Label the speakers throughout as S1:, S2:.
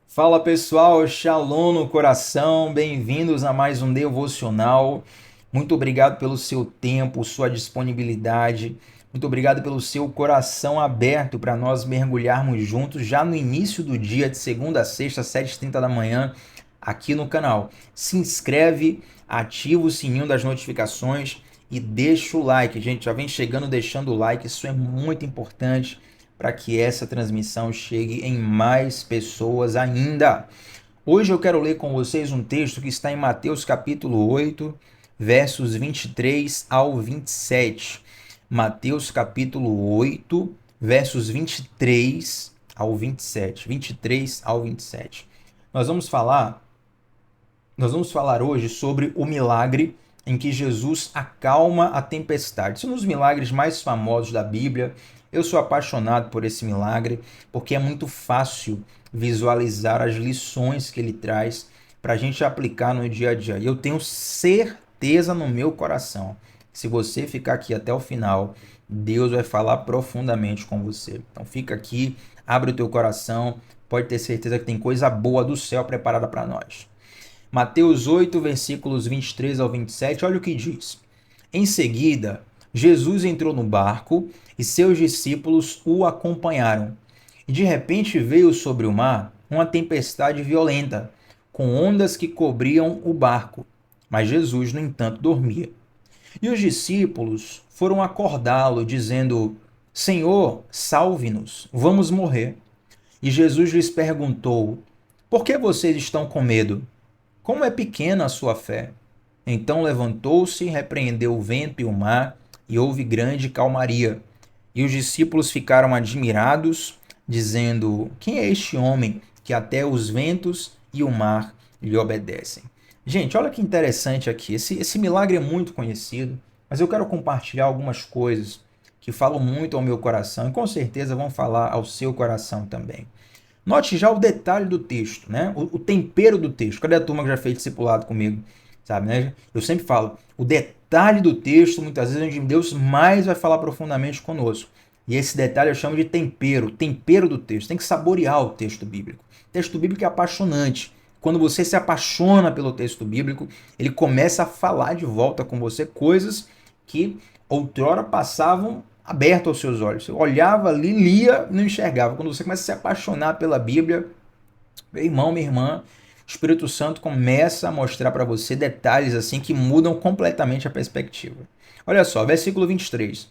S1: Fala pessoal, Shalom no coração, bem-vindos a mais um devocional. Muito obrigado pelo seu tempo, sua disponibilidade. Muito obrigado pelo seu coração aberto para nós mergulharmos juntos já no início do dia, de segunda a sexta, 7h30 da manhã, aqui no canal. Se inscreve, ativa o sininho das notificações e deixa o like. Gente, já vem chegando deixando o like, isso é muito importante para que essa transmissão chegue em mais pessoas ainda. Hoje eu quero ler com vocês um texto que está em Mateus capítulo 8, versos 23 ao 27. Mateus capítulo 8, versos 23 ao 27. 23 ao 27. Nós vamos falar hoje sobre o milagre em que Jesus acalma a tempestade. Esse é um dos milagres mais famosos da Bíblia. Eu sou apaixonado por esse milagre porque é muito fácil visualizar as lições que ele traz para a gente aplicar no dia a dia. E eu tenho certeza no meu coração que se você ficar aqui até o final, Deus vai falar profundamente com você. Então fica aqui, abre o teu coração, pode ter certeza que tem coisa boa do céu preparada para nós. Mateus 8, versículos 23 ao 27, olha o que diz. Em seguida, Jesus entrou no barco e seus discípulos o acompanharam. E de repente veio sobre o mar uma tempestade violenta, com ondas que cobriam o barco. Mas Jesus, no entanto, dormia. E os discípulos foram acordá-lo, dizendo: Senhor, salve-nos, vamos morrer. E Jesus lhes perguntou: Por que vocês estão com medo? Como é pequena a sua fé! Então levantou-se, repreendeu o vento e o mar, e houve grande calmaria. E os discípulos ficaram admirados, dizendo: Quem é este homem que até os ventos e o mar lhe obedecem? Gente, olha que interessante aqui. Esse milagre é muito conhecido, mas eu quero compartilhar algumas coisas que falam muito ao meu coração e com certeza vão falar ao seu coração também. Note já o detalhe do texto, né? O tempero do texto. Cadê a turma que já fez discipulado comigo? Sabe, né? Eu sempre falo, o detalhe do texto, muitas vezes, onde Deus mais vai falar profundamente conosco. E esse detalhe eu chamo de tempero, tempero do texto. Tem que saborear o texto bíblico. O texto bíblico é apaixonante. Quando você se apaixona pelo texto bíblico, ele começa a falar de volta com você coisas que outrora passavam aberto aos seus olhos. Você olhava ali, lia e não enxergava. Quando você começa a se apaixonar pela Bíblia, meu irmão, minha irmã, o Espírito Santo começa a mostrar para você detalhes assim que mudam completamente a perspectiva. Olha só, versículo 23.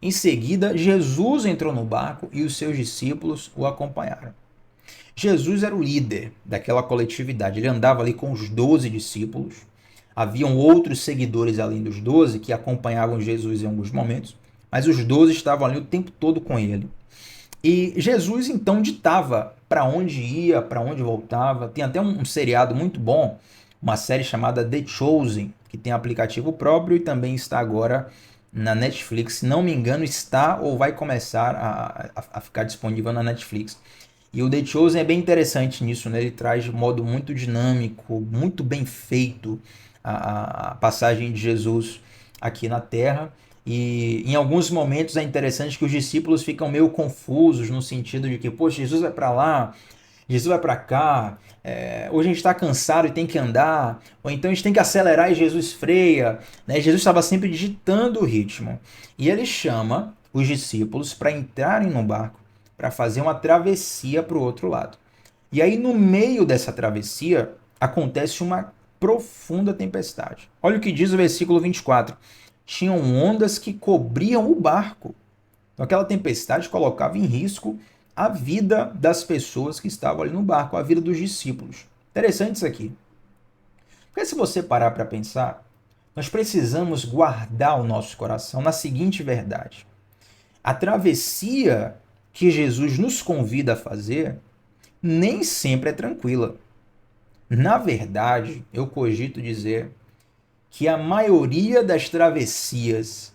S1: Em seguida, Jesus entrou no barco e os seus discípulos o acompanharam. Jesus era o líder daquela coletividade. Ele andava ali com os 12 discípulos. Haviam outros seguidores além dos 12 que acompanhavam Jesus em alguns momentos, mas os 12 estavam ali o tempo todo com ele. E Jesus então ditava para onde ia, para onde voltava. Tem até um seriado muito bom, uma série chamada The Chosen, que tem aplicativo próprio e também está agora na Netflix. Se não me engano, está ou vai começar a ficar disponível na Netflix. E o The Chosen é bem interessante nisso, né? Ele traz de modo muito dinâmico, muito bem feito a passagem de Jesus aqui na Terra. E em alguns momentos é interessante que os discípulos ficam meio confusos no sentido de que, poxa, Jesus vai para lá, Jesus vai para cá, hoje a gente está cansado e tem que andar, ou então a gente tem que acelerar e Jesus freia. Né? Jesus estava sempre digitando o ritmo. E ele chama os discípulos para entrarem no barco, para fazer uma travessia para o outro lado. E aí, no meio dessa travessia, acontece uma profunda tempestade. Olha o que diz o versículo 24. Tinham ondas que cobriam o barco. Então, aquela tempestade colocava em risco a vida das pessoas que estavam ali no barco, a vida dos discípulos. Interessante isso aqui. Porque se você parar para pensar, nós precisamos guardar o nosso coração na seguinte verdade. A travessia que Jesus nos convida a fazer nem sempre é tranquila. Na verdade, eu cogito dizer que a maioria das travessias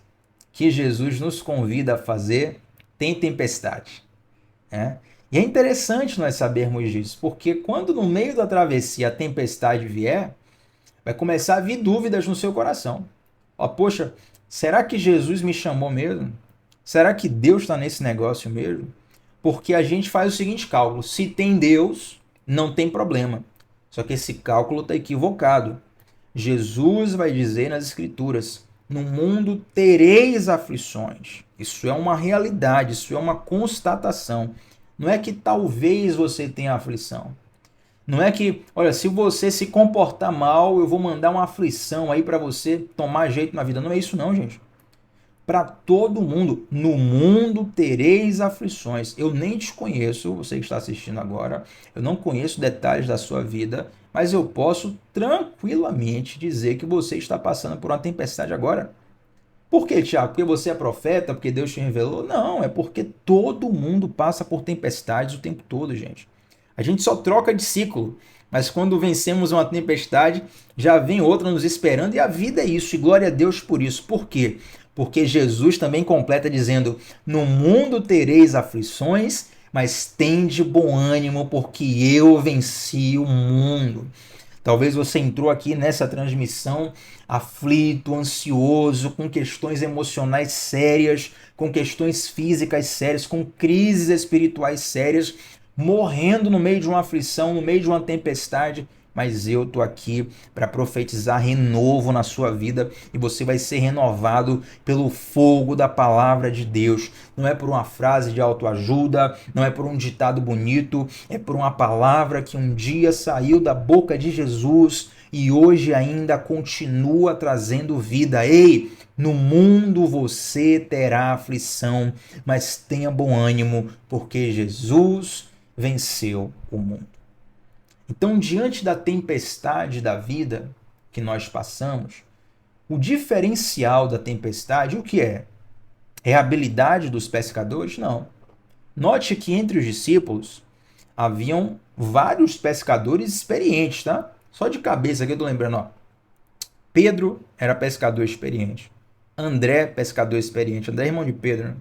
S1: que Jesus nos convida a fazer tem tempestade. Né? E é interessante nós sabermos disso, porque quando no meio da travessia a tempestade vier, vai começar a vir dúvidas no seu coração. Ó, poxa, será que Jesus me chamou mesmo? Será que Deus está nesse negócio mesmo? Porque a gente faz o seguinte cálculo: se tem Deus, não tem problema. Só que esse cálculo está equivocado. Jesus vai dizer nas Escrituras: no mundo tereis aflições. Isso é uma realidade, isso é uma constatação. Não é que talvez você tenha aflição. Não é que, olha, se você se comportar mal, eu vou mandar uma aflição aí para você tomar jeito na vida. Não é isso não, gente. Para todo mundo, no mundo tereis aflições. Eu nem te conheço, você que está assistindo agora, eu não conheço detalhes da sua vida, mas eu posso tranquilamente dizer que você está passando por uma tempestade agora. Por quê, Tiago? Porque você é profeta? Porque Deus te revelou? Não, é porque todo mundo passa por tempestades o tempo todo, gente. A gente só troca de ciclo, mas quando vencemos uma tempestade, já vem outra nos esperando e a vida é isso, e glória a Deus por isso. Por quê? Porque Jesus também completa dizendo: no mundo tereis aflições, mas tende bom ânimo, porque eu venci o mundo. Talvez você entrou aqui nessa transmissão aflito, ansioso, com questões emocionais sérias, com questões físicas sérias, com crises espirituais sérias, morrendo no meio de uma aflição, no meio de uma tempestade. Mas eu tô aqui para profetizar renovo na sua vida e você vai ser renovado pelo fogo da palavra de Deus. Não é por uma frase de autoajuda, não é por um ditado bonito, é por uma palavra que um dia saiu da boca de Jesus e hoje ainda continua trazendo vida. Ei, no mundo você terá aflição, mas tenha bom ânimo, porque Jesus venceu o mundo. Então, diante da tempestade da vida que nós passamos, o diferencial da tempestade, o que é? É a habilidade dos pescadores? Não. Note que entre os discípulos haviam vários pescadores experientes, tá? Só de cabeça aqui eu tô lembrando, ó. Pedro era pescador experiente. André, pescador experiente. André é irmão de Pedro, né?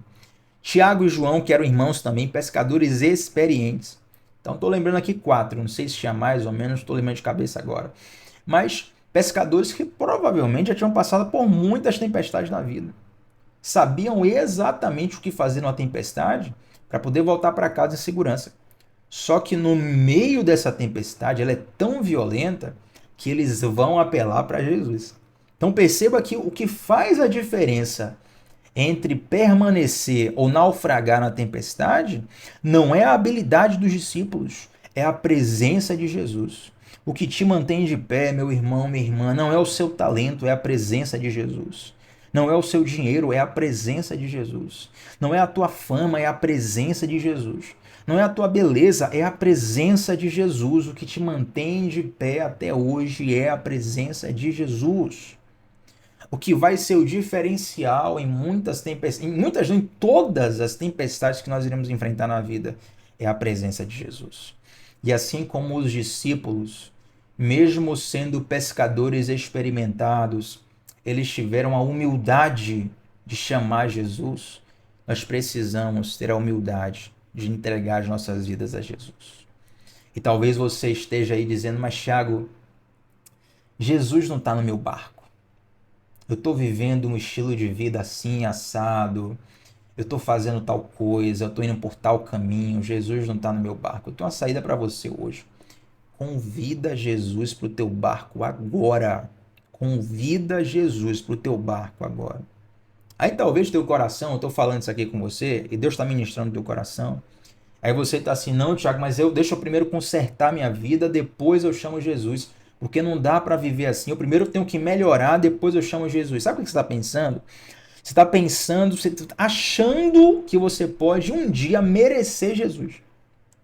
S1: Tiago e João, que eram irmãos também, pescadores experientes. Então, estou lembrando aqui 4, não sei se tinha mais ou menos, estou lembrando de cabeça agora. Mas pescadores que provavelmente já tinham passado por muitas tempestades na vida. Sabiam exatamente o que fazer numa tempestade para poder voltar para casa em segurança. Só que no meio dessa tempestade, ela é tão violenta que eles vão apelar para Jesus. Então perceba que o que faz a diferença entre permanecer ou naufragar na tempestade não é a habilidade dos discípulos, é a presença de Jesus. O que te mantém de pé, meu irmão, minha irmã, não é o seu talento, é a presença de Jesus. Não é o seu dinheiro, é a presença de Jesus. Não é a tua fama, é a presença de Jesus. Não é a tua beleza, é a presença de Jesus. O que te mantém de pé até hoje é a presença de Jesus. O que vai ser o diferencial em muitas tempestades, em todas as tempestades que nós iremos enfrentar na vida, é a presença de Jesus. E assim como os discípulos, mesmo sendo pescadores experimentados, eles tiveram a humildade de chamar Jesus, nós precisamos ter a humildade de entregar as nossas vidas a Jesus. E talvez você esteja aí dizendo: mas Thiago, Jesus não está no meu barco. Eu estou vivendo um estilo de vida assim, assado. Eu estou fazendo tal coisa, eu estou indo por tal caminho. Jesus não está no meu barco. Eu tenho uma saída para você hoje. Convida Jesus para o teu barco agora. Convida Jesus para o teu barco agora. Aí talvez teu coração, eu estou falando isso aqui com você, e Deus está ministrando no teu coração. Aí você está assim: não, Thiago, mas deixa eu primeiro consertar minha vida, depois eu chamo Jesus. Porque não dá para viver assim. Eu primeiro tenho que melhorar, depois eu chamo Jesus. Sabe o que você está pensando? Você está pensando, você tá achando que você pode um dia merecer Jesus.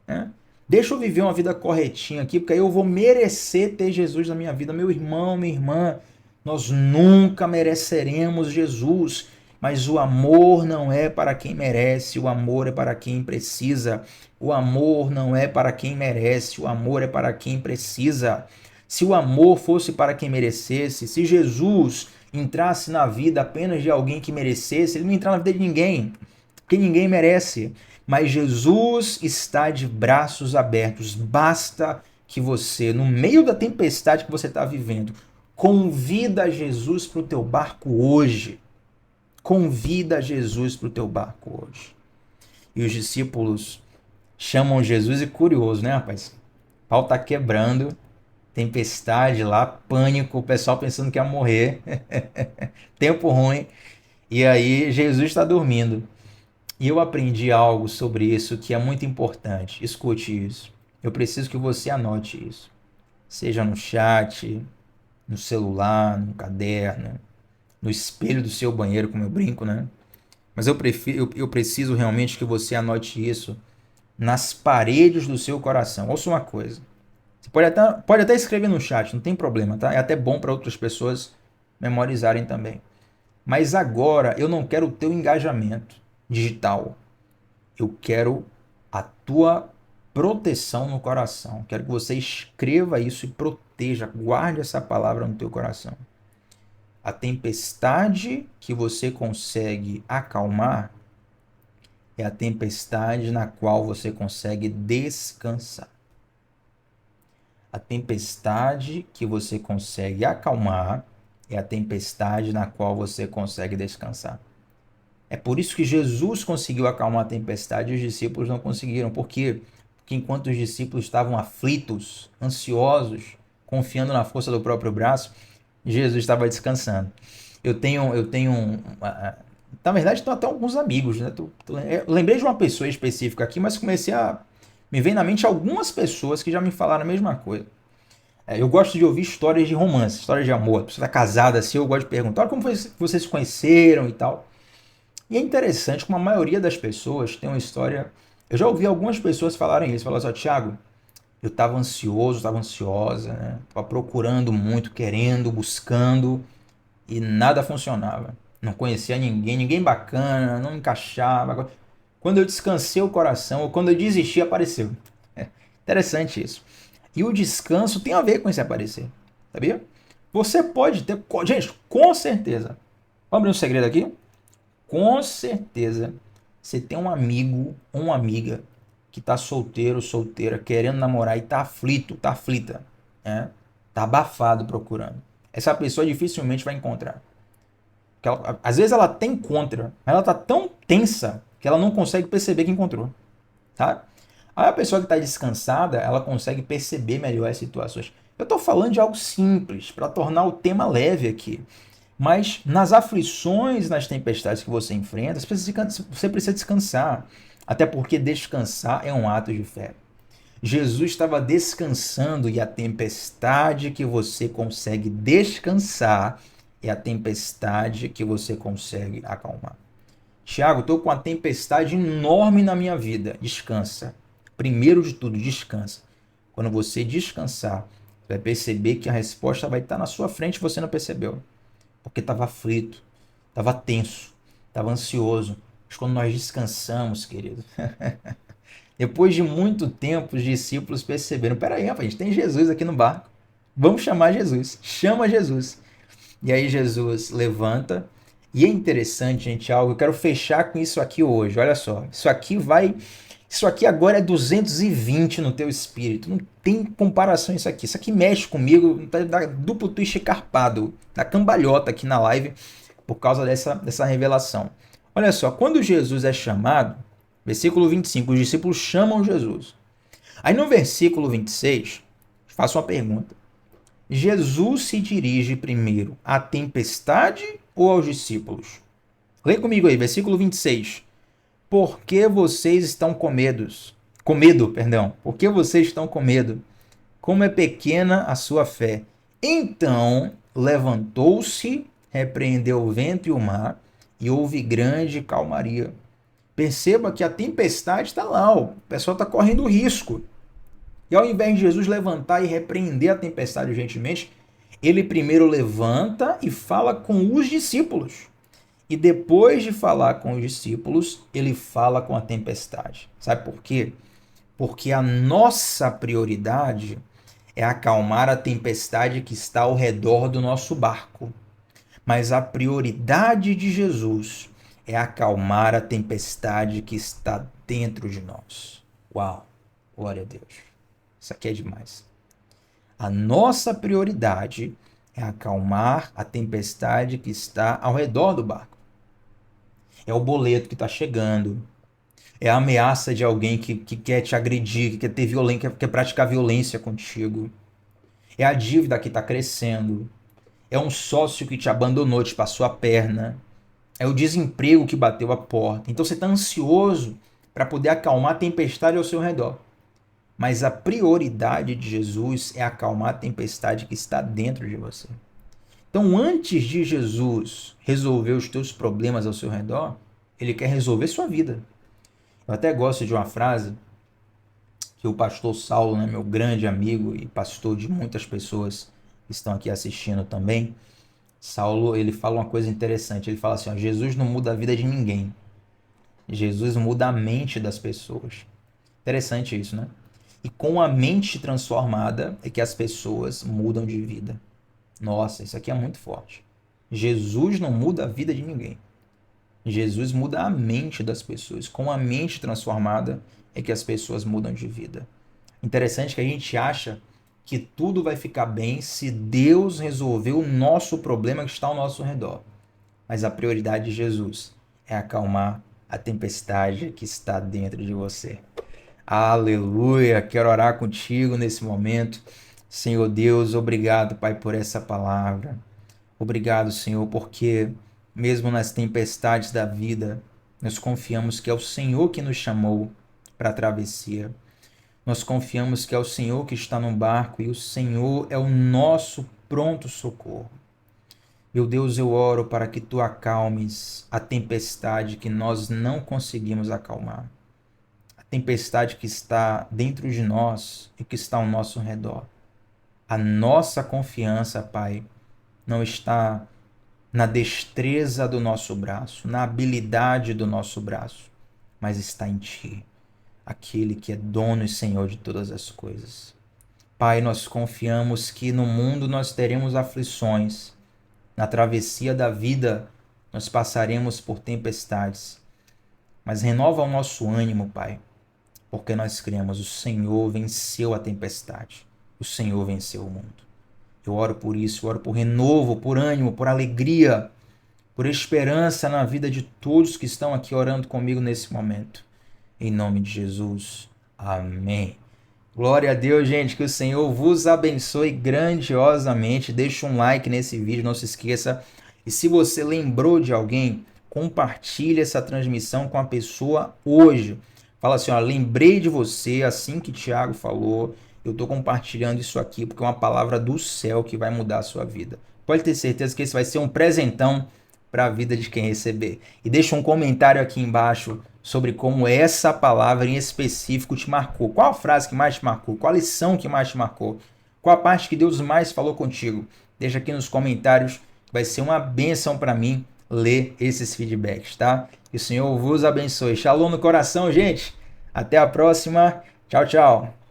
S1: Né? Deixa eu viver uma vida corretinha aqui, porque aí eu vou merecer ter Jesus na minha vida. Meu irmão, minha irmã, nós nunca mereceremos Jesus. Mas o amor não é para quem merece, o amor é para quem precisa. O amor não é para quem merece, o amor é para quem precisa. Se o amor fosse para quem merecesse, se Jesus entrasse na vida apenas de alguém que merecesse, ele não entra na vida de ninguém, porque ninguém merece. Mas Jesus está de braços abertos. Basta que você, no meio da tempestade que você está vivendo, convida Jesus para o teu barco hoje. Convida Jesus para o teu barco hoje. E os discípulos chamam Jesus, e curioso, né, rapaz? A pau tá quebrando, tempestade lá, pânico, o pessoal pensando que ia morrer, tempo ruim, e aí Jesus está dormindo. E eu aprendi algo sobre isso que é muito importante. Escute isso. Eu preciso que você anote isso. Seja no chat, no celular, no caderno, no espelho do seu banheiro, como eu brinco, né? Mas eu preciso realmente que você anote isso nas paredes do seu coração. Ouça uma coisa. Você pode até escrever no chat, não tem problema, tá? É até bom para outras pessoas memorizarem também. Mas agora eu não quero o teu engajamento digital. Eu quero a tua proteção no coração. Quero que você escreva isso e proteja, guarde essa palavra no teu coração. A tempestade que você consegue acalmar é a tempestade na qual você consegue descansar. A tempestade que você consegue acalmar é a tempestade na qual você consegue descansar. É por isso que Jesus conseguiu acalmar a tempestade e os discípulos não conseguiram. Por quê? Porque enquanto os discípulos estavam aflitos, ansiosos, confiando na força do próprio braço, Jesus estava descansando. Na verdade, tenho até alguns amigos, né? Eu lembrei de uma pessoa específica aqui, mas comecei a. Me vem na mente algumas pessoas que já me falaram a mesma coisa. Eu gosto de ouvir histórias de romance, histórias de amor. A pessoa está casada assim, eu gosto de perguntar como foi que vocês se conheceram e tal. E é interessante como a maioria das pessoas tem uma história. Eu já ouvi algumas pessoas falarem isso. Falaram assim, Thiago, eu estava ansioso, estava ansiosa, né? Estava procurando muito, querendo, buscando, e nada funcionava. Não conhecia ninguém, ninguém bacana, não encaixava. Quando eu descansei o coração, ou quando eu desisti, apareceu. É interessante isso. E o descanso tem a ver com esse aparecer, sabia? Você pode ter. Gente, com certeza. Vamos abrir um segredo aqui? Com certeza você tem um amigo ou uma amiga que tá solteiro, solteira, querendo namorar e tá aflito, tá aflita, né? Tá abafado procurando. Essa pessoa dificilmente vai encontrar. Às vezes ela até encontra, mas ela tá tão tensa que ela não consegue perceber que encontrou, tá? Aí a pessoa que está descansada, ela consegue perceber melhor as situações. Eu estou falando de algo simples para tornar o tema leve aqui. Mas nas aflições, nas tempestades que você enfrenta, você precisa descansar. Até porque descansar é um ato de fé. Jesus estava descansando e a tempestade que você consegue descansar é a tempestade que você consegue acalmar. Tiago, estou com uma tempestade enorme na minha vida. Descansa. Primeiro de tudo, descansa. Quando você descansar, você vai perceber que a resposta vai estar na sua frente e você não percebeu. Porque estava aflito, estava tenso, estava ansioso. Mas quando nós descansamos, querido, depois de muito tempo, os discípulos perceberam: peraí, rapaz, a gente tem Jesus aqui no barco. Vamos chamar Jesus. Chama Jesus. E aí Jesus levanta. E é interessante, gente, algo. Eu quero fechar com isso aqui hoje. Olha só. Isso aqui agora é 220 no teu espírito. Não tem comparação isso aqui. Isso aqui mexe comigo. Dá duplo twist carpado. Dá cambalhota aqui na live por causa dessa revelação. Olha só. Quando Jesus é chamado, versículo 25, os discípulos chamam Jesus. Aí no versículo 26, faço uma pergunta. Jesus se dirige primeiro à tempestade ou aos discípulos? Lê comigo aí, versículo 26. Por que vocês estão com medos? Com medo, perdão. Por que vocês estão com medo? Como é pequena a sua fé. Então levantou-se, repreendeu o vento e o mar, e houve grande calmaria. Perceba que a tempestade está lá, o pessoal está correndo risco. E ao invés de Jesus levantar e repreender a tempestade urgentemente, ele primeiro levanta e fala com os discípulos. E depois de falar com os discípulos, ele fala com a tempestade. Sabe por quê? Porque a nossa prioridade é acalmar a tempestade que está ao redor do nosso barco. Mas a prioridade de Jesus é acalmar a tempestade que está dentro de nós. Uau! Glória a Deus. Isso aqui é demais. A nossa prioridade é acalmar a tempestade que está ao redor do barco. É o boleto que está chegando. É a ameaça de alguém que quer te agredir, que quer ter violência, quer praticar violência contigo. É a dívida que está crescendo. É um sócio que te abandonou, te passou a perna. É o desemprego que bateu a porta. Então você está ansioso para poder acalmar a tempestade ao seu redor. Mas a prioridade de Jesus é acalmar a tempestade que está dentro de você. Então, antes de Jesus resolver os teus problemas ao seu redor, ele quer resolver sua vida. Eu até gosto de uma frase que o pastor Saulo, né, meu grande amigo e pastor de muitas pessoas que estão aqui assistindo também, Saulo, ele fala uma coisa interessante. Ele fala assim, ó, Jesus não muda a vida de ninguém. Jesus muda a mente das pessoas. Interessante isso, né? E com a mente transformada é que as pessoas mudam de vida. Nossa, isso aqui é muito forte. Jesus não muda a vida de ninguém. Jesus muda a mente das pessoas. Com a mente transformada é que as pessoas mudam de vida. Interessante que a gente acha que tudo vai ficar bem se Deus resolver o nosso problema que está ao nosso redor. Mas a prioridade de Jesus é acalmar a tempestade que está dentro de você. Aleluia! Quero orar contigo nesse momento. Senhor Deus, obrigado, Pai, por essa palavra. Obrigado, Senhor, porque mesmo nas tempestades da vida, nós confiamos que é o Senhor que nos chamou para a travessia. Nós confiamos que é o Senhor que está no barco e o Senhor é o nosso pronto socorro. Meu Deus, eu oro para que tu acalmes a tempestade que nós não conseguimos acalmar. A tempestade que está dentro de nós e que está ao nosso redor. A nossa confiança, Pai, não está na destreza do nosso braço, na habilidade do nosso braço, mas está em Ti, aquele que é dono e Senhor de todas as coisas. Pai, nós confiamos que no mundo nós teremos aflições, na travessia da vida nós passaremos por tempestades, mas renova o nosso ânimo, Pai, porque nós cremos, o Senhor venceu a tempestade, o Senhor venceu o mundo. Eu oro por isso, eu oro por renovo, por ânimo, por alegria, por esperança na vida de todos que estão aqui orando comigo nesse momento. Em nome de Jesus. Amém. Glória a Deus, gente. Que o Senhor vos abençoe grandiosamente. Deixa um like nesse vídeo, não se esqueça. E se você lembrou de alguém, compartilhe essa transmissão com a pessoa hoje. Fala assim, ó, lembrei de você assim que Tiago falou. Eu estou compartilhando isso aqui porque é uma palavra do céu que vai mudar a sua vida. Pode ter certeza que esse vai ser um presentão para a vida de quem receber. E deixa um comentário aqui embaixo sobre como essa palavra em específico te marcou. Qual a frase que mais te marcou? Qual a lição que mais te marcou? Qual a parte que Deus mais falou contigo? Deixa aqui nos comentários. Vai ser uma bênção para mim ler esses feedbacks, tá? Que o Senhor vos abençoe. Shalom no coração, gente. Até a próxima. Tchau, tchau.